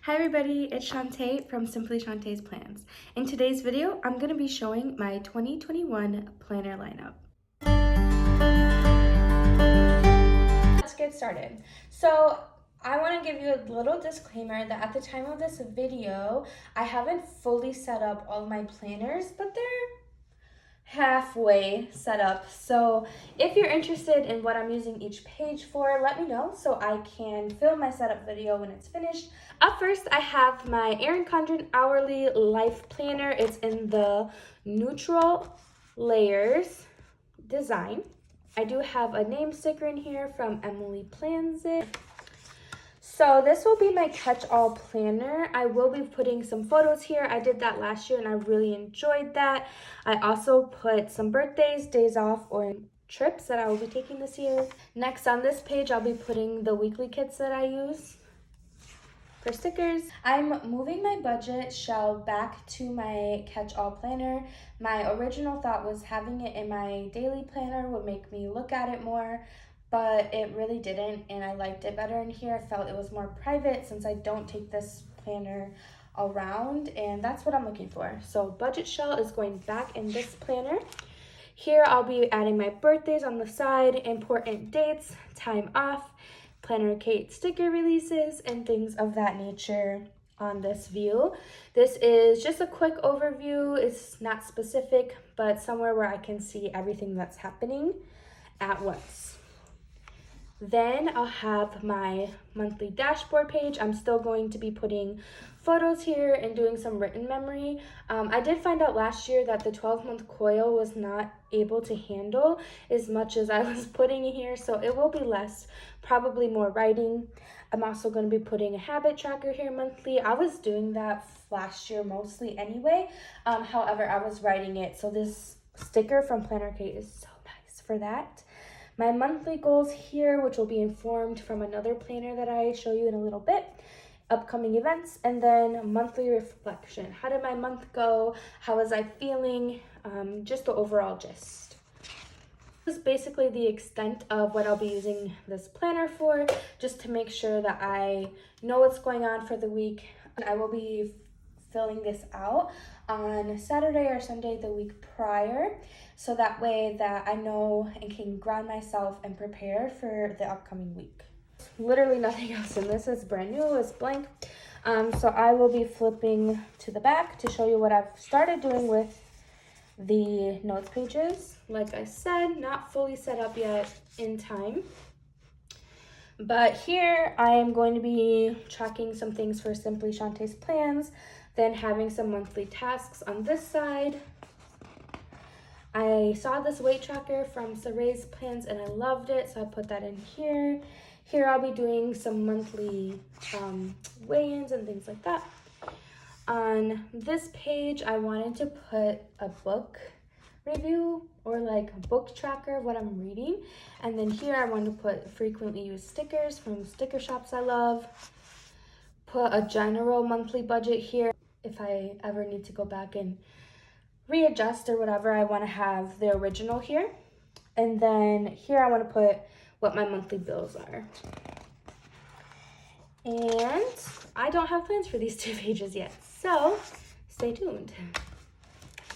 Hi everybody, it's Shantae from Simply Shantae's Plans. In today's video, I'm going to be showing my 2021 planner lineup. Let's get started. So I want to give you a little disclaimer that at the time of this video, I haven't fully set up all my planners, but they're halfway set up. So if you're interested in what I'm using each page for, let me know so I can film my setup video when it's finished. Up first, I have my Erin Condren Hourly Life Planner. It's in the neutral layers design. I do have a name sticker in here from Emily Plans It. So this will be my catch-all planner. I will be putting some photos here. I did that last year and I really enjoyed that. I also put some birthdays, days off, or trips that I will be taking this year. Next on this page, I'll be putting the weekly kits that I use for stickers. I'm moving my budget shell back to my catch-all planner. My original thought was having it in my daily planner would make me look at it more, but it really didn't, and I liked it better in here. I felt it was more private since I don't take this planner around, and that's what I'm looking for. So budget shell is going back in this planner. Here I'll be adding my birthdays on the side, important dates, time off, Planner Kate sticker releases, and things of that nature on this view. This is just a quick overview. It's not specific, but somewhere where I can see everything that's happening at once. Then I'll have my monthly dashboard page. I'm still going to be putting photos here and doing some written memory. I did find out last year that the 12-month coil was not able to handle as much as I was putting in here, so it will be less, probably more writing. I'm also going to be putting a habit tracker here monthly. I was doing that last year mostly anyway. However, I was writing it, so this sticker from Planner Kate is so nice for that. My monthly goals here, which will be informed from another planner that I show you in a little bit, upcoming events, and then monthly reflection. How did my month go? How was I feeling? Just the overall gist. This is basically the extent of what I'll be using this planner for, just to make sure that I know what's going on for the week. I will be filling this out on Saturday or Sunday the week prior, so that way that I know and can ground myself and prepare for the upcoming week. Literally nothing else in this is brand new, it's blank. So I will be flipping to the back to show you what I've started doing with the notes pages. Like I said, not fully set up yet in time. But here I am going to be tracking some things for Simply Shantae's Plans, then having some monthly tasks on this side. I saw this weight tracker from Saray's Plans and I loved it, so I put that in here. Here I'll be doing some monthly weigh-ins and things like that. On this page, I wanted to put a book review or like a book tracker of what I'm reading. And then here I want to put frequently used stickers from sticker shops I love. Put a general monthly budget here. If I ever need to go back and readjust or whatever, I want to have the original here. And then here I want to put what my monthly bills are. And I don't have plans for these two pages yet, so stay tuned.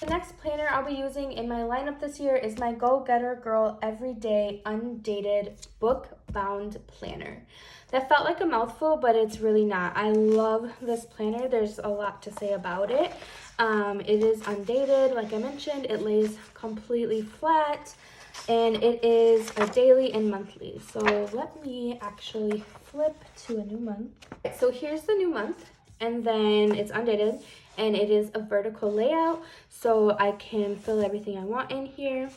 The next planner I'll be using in my lineup this year is my Go Getter Girl Everyday Undated Book Bound Planner. That felt like a mouthful, but it's really not. I love this planner. There's a lot to say about it. It is undated, like I mentioned. It lays completely flat, and it is a daily and monthly. So let me actually flip to a new month. So here's the new month, and then it's undated, and it is a vertical layout, so I can fill everything I want in here.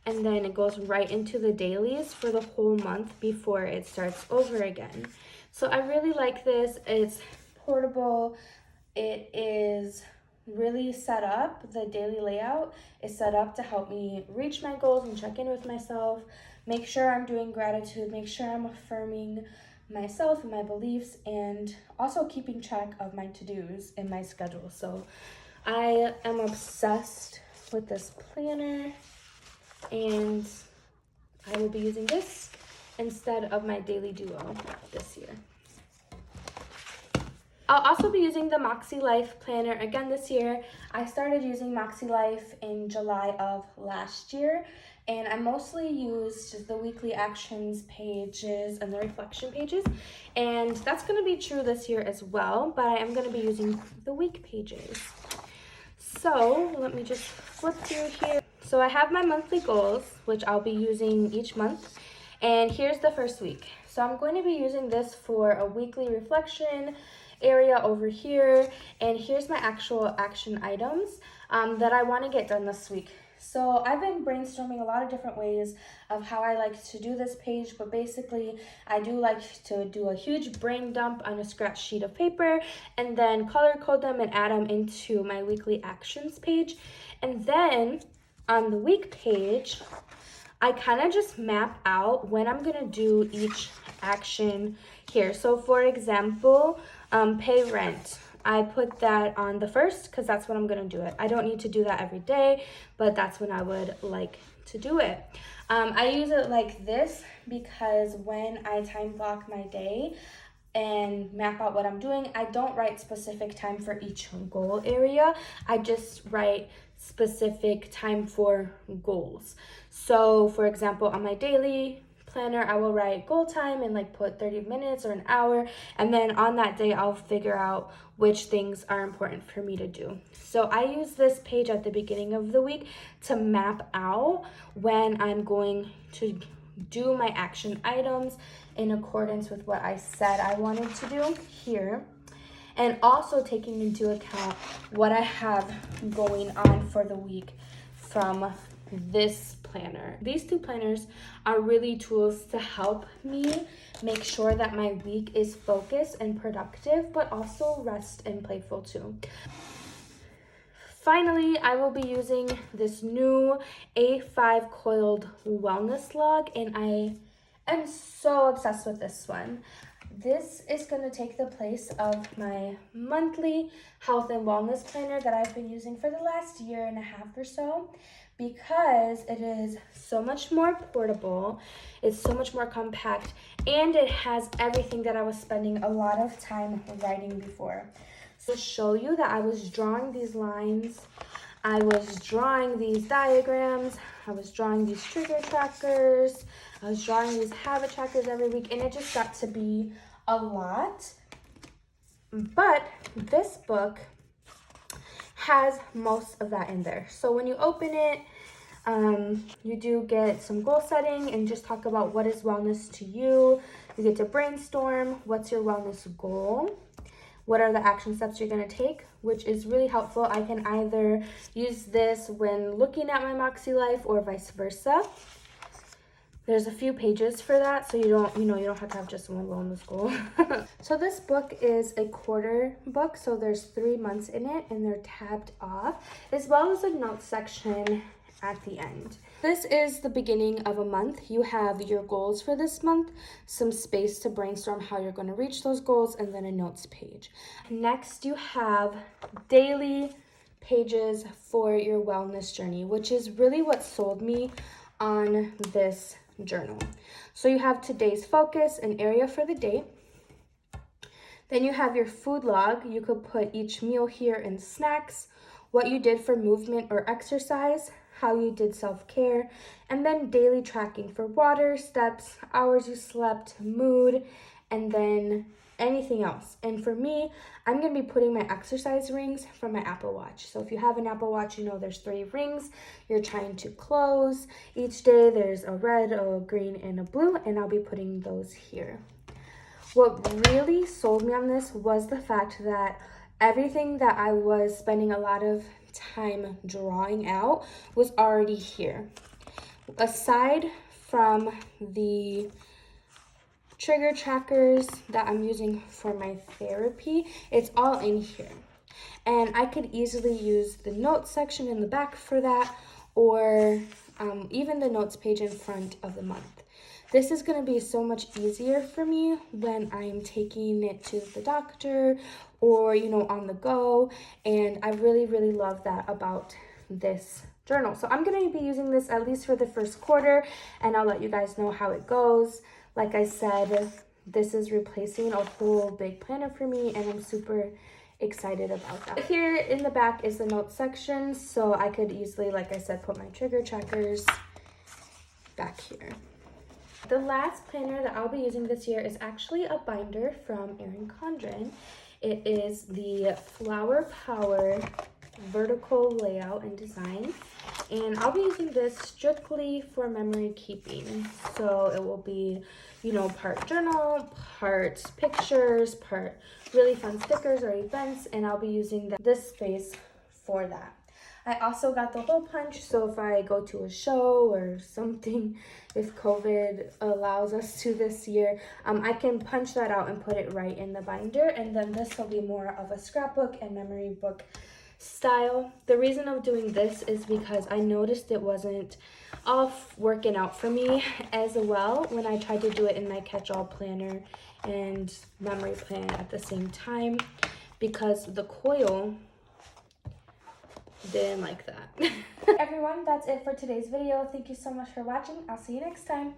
And then it goes right into the dailies for the whole month before it starts over again. So I really like this. It's portable. It is really set up. The daily layout is set up to help me reach my goals and check in with myself, make sure I'm doing gratitude, make sure I'm affirming myself and my beliefs, and also keeping track of my to-dos in my schedule. So I am obsessed with this planner, and I will be using this instead of my daily duo this year. I'll also be using the Moxie Life planner again this year. I started using Moxie Life in July of last year, and I mostly used the weekly actions pages and the reflection pages, and that's going to be true this year as well, but I am going to be using the week pages. So let me just flip through here. So I have my monthly goals, which I'll be using each month, and here's the first week. So I'm going to be using this for a weekly reflection area over here, and here's my actual action items that I want to get done this week. So I've been brainstorming a lot of different ways of how I like to do this page, but basically I do like to do a huge brain dump on a scratch sheet of paper and then color code them and add them into my weekly actions page. And then on the week page, I kind of just map out when I'm gonna do each action here. So for example, pay rent. I put that on the first because that's when I'm gonna do it. I don't need to do that every day, but that's when I would like to do it. I use it like this because when I time block my day and map out what I'm doing, I don't write specific time for each goal area. I just write specific time for goals. So for example, on my daily planner, I will write goal time and like put 30 minutes or an hour, and then on that day I'll figure out which things are important for me to do. So I use this page at the beginning of the week to map out when I'm going to do my action items in accordance with what I said I wanted to do here, and also taking into account what I have going on for the week from this planner. These two planners are really tools to help me make sure that my week is focused and productive, but also rest and playful too. Finally, I will be using this new A5 coiled wellness log, and I am so obsessed with this one. This is going to take the place of my monthly health and wellness planner that I've been using for the last year and a half or so, because it is so much more portable, it's so much more compact, and it has everything that I was spending a lot of time writing before. So to show you that I was drawing these lines, I was drawing these diagrams, I was drawing these trigger trackers, I was drawing these habit trackers every week, and it just got to be a lot. But this book has most of that in there. So when you open it, you do get some goal setting and just talk about what is wellness to you. You get to brainstorm what's your wellness goal, what are the action steps you're going to take, which is really helpful. I can either use this when looking at my Moxie Life or vice versa. There's a few pages for that, so you don't have to have just one wellness goal. So this book is a quarter book, so there's 3 months in it, and they're tabbed off, as well as a notes section at the end. This is the beginning of a month. You have your goals for this month, some space to brainstorm how you're going to reach those goals, and then a notes page. Next, you have daily pages for your wellness journey, which is really what sold me on this journal. So you have today's focus, an area for the day. Then you have your food log. You could put each meal here in snacks, what you did for movement or exercise, how you did self-care, and then daily tracking for water, steps, hours you slept, mood, and then anything else. And for me, I'm going to be putting my exercise rings from my Apple Watch. So if you have an Apple Watch, you know there's 3 rings you're trying to close. Each day there's a red, a green, and a blue, and I'll be putting those here. What really sold me on this was the fact that everything that I was spending a lot of time drawing out was already here. Aside from the trigger trackers that I'm using for my therapy, it's all in here. And I could easily use the notes section in the back for that, or even the notes page in front of the month. This is going to be so much easier for me when I'm taking it to the doctor or, on the go. And I really, really love that about this journal. So I'm going to be using this at least for the first quarter, and I'll let you guys know how it goes. Like I said, this is replacing a whole big planner for me, and I'm super excited about that. Here in the back is the notes section, so I could easily, like I said, put my trigger trackers back here. The last planner that I'll be using this year is actually a binder from Erin Condren. It is the Flower Power vertical layout and design, and I'll be using this strictly for memory keeping. So it will be, you know, part journal, part pictures, part really fun stickers or events, and I'll be using this space for that. I also got the hole punch, so if I go to a show or something, if COVID allows us to this year, I can punch that out and put it right in the binder, and then this will be more of a scrapbook and memory book style. The reason of doing this is because I noticed it wasn't all working out for me as well when I tried to do it in my catch-all planner and memory plan at the same time, because the coil didn't like that. Everyone, that's it for today's video. Thank you so much for watching. I'll see you next time.